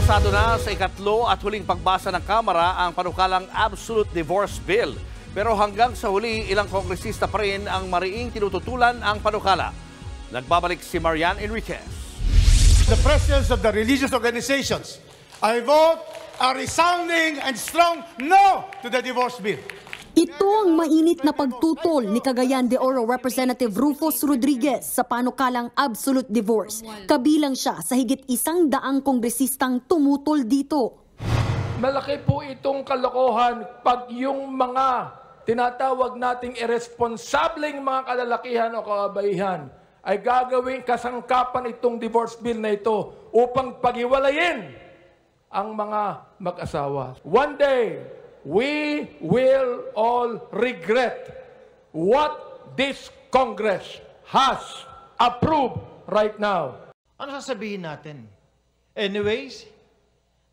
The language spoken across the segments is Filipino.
Pasado na sa ikatlo at huling pagbasa ng Kamara ang panukalang Absolute Divorce Bill. Pero hanggang sa huli, ilang kongresista pa rin ang mariing tinututulan ang panukala. Nagbabalik si Marian Enriquez. The presidents of the religious organizations, I vote a resounding and strong no to the divorce bill. Ito ang mainit na pagtutol ni Cagayan de Oro Representative Rufus Rodriguez sa panukalang absolute divorce. Kabilang siya sa higit 100 kongresistang tumutol dito. Malaki po itong kalokohan pag yung mga tinatawag nating irresponsableng mga kalalakihan o kababaihan ay gagawing kasangkapan itong divorce bill na ito upang paghiwalayin ang mga mag-asawa. One day, we will all regret what this Congress has approved right now. Ano sasabihin natin? Anyways,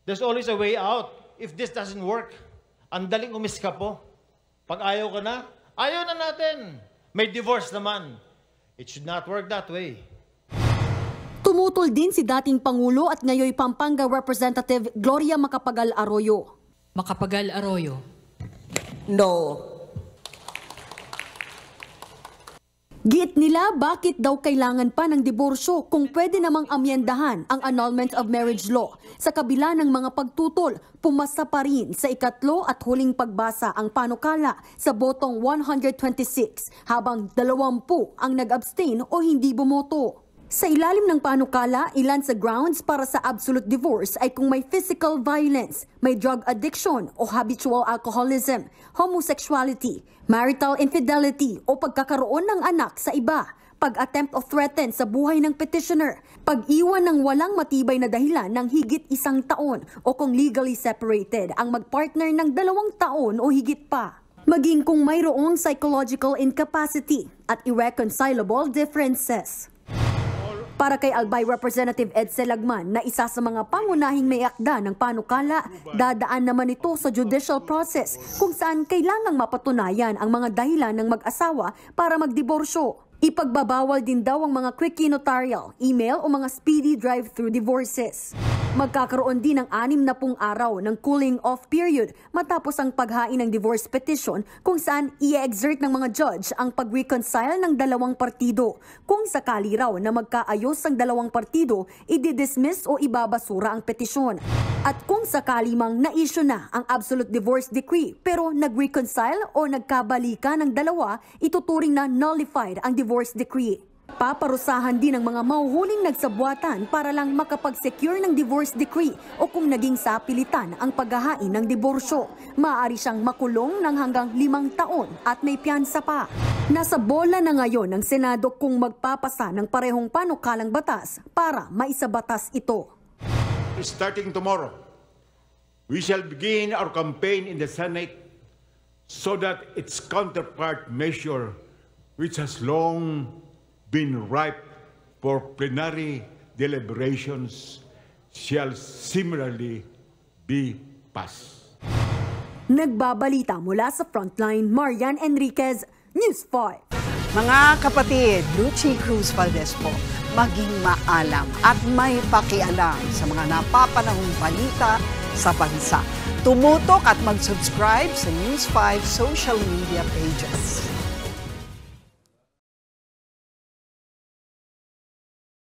there's always a way out if this doesn't work. Ang daling umiskapo. Pag ayaw ka na, ayaw na natin. May divorce naman. It should not work that way. Tumutol din si dating Pangulo at ngayoy Pampanga Representative Gloria Macapagal Arroyo. Macapagal Arroyo. No. Giit nila bakit daw kailangan pa ng diborsyo kung pwede namang amyendahan ang annulment of marriage law. Sa kabila ng mga pagtutol, pumasa pa rin sa ikatlo at huling pagbasa ang panukala sa botong 126 habang 20 ang nag-abstain o hindi bumoto. Sa ilalim ng panukala, ilan sa grounds para sa absolute divorce ay kung may physical violence, may drug addiction o habitual alcoholism, homosexuality, marital infidelity o pagkakaroon ng anak sa iba, pag-attempt o threaten sa buhay ng petitioner, pag-iwan ng walang matibay na dahilan ng higit 1 taon o kung legally separated ang magpartner ng 2 taon o higit pa. Maging kung mayroong psychological incapacity at irreconcilable differences. Para kay Albay Representative Ed Selagman na isa sa mga pangunahing may akda ng panukala, dadaan naman ito sa judicial process kung saan kailangang mapatunayan ang mga dahilan ng mag-asawa para magdiborsyo. Ipagbabawal din daw ang mga quickie notarial, email o mga speedy drive-through divorces. Magkakaroon din ng 60 araw ng cooling off period matapos ang paghain ng divorce petition kung saan i-exert ng mga judge ang pag-reconcile ng 2 partido. Kung sakali raw na magkaayos ang 2 partido, i-dismiss o ibabasura ang petisyon. At kung sakali mang na-issue na ang absolute divorce decree pero nag-reconcile o nagkabalikan ng 2, ituturing na nullified ang divorce decree. Paparusahan din ang mga mahuhuling nagsabwatan para lang makapag-secure ng divorce decree o kung naging sapilitan ang paghahain ng diborsyo. Maaari siyang makulong ng hanggang 5 taon at may piyansa pa. Nasa bola na ngayon ng Senado kung magpapasa ng parehong panukalang batas para maisabatas ito. Starting tomorrow, we shall begin our campaign in the Senate so that its counterpart measure, which has long been ripe for plenary deliberations, shall similarly be passed. Nagbabalita mula sa Frontline, Marian Enriquez, News 5. Mga kapatid, Lucy Cruz Valdez po, maging maalam at may pakialam sa mga napapanahong balita sa bansa. Tumutok at mag-subscribe sa News 5 social media pages.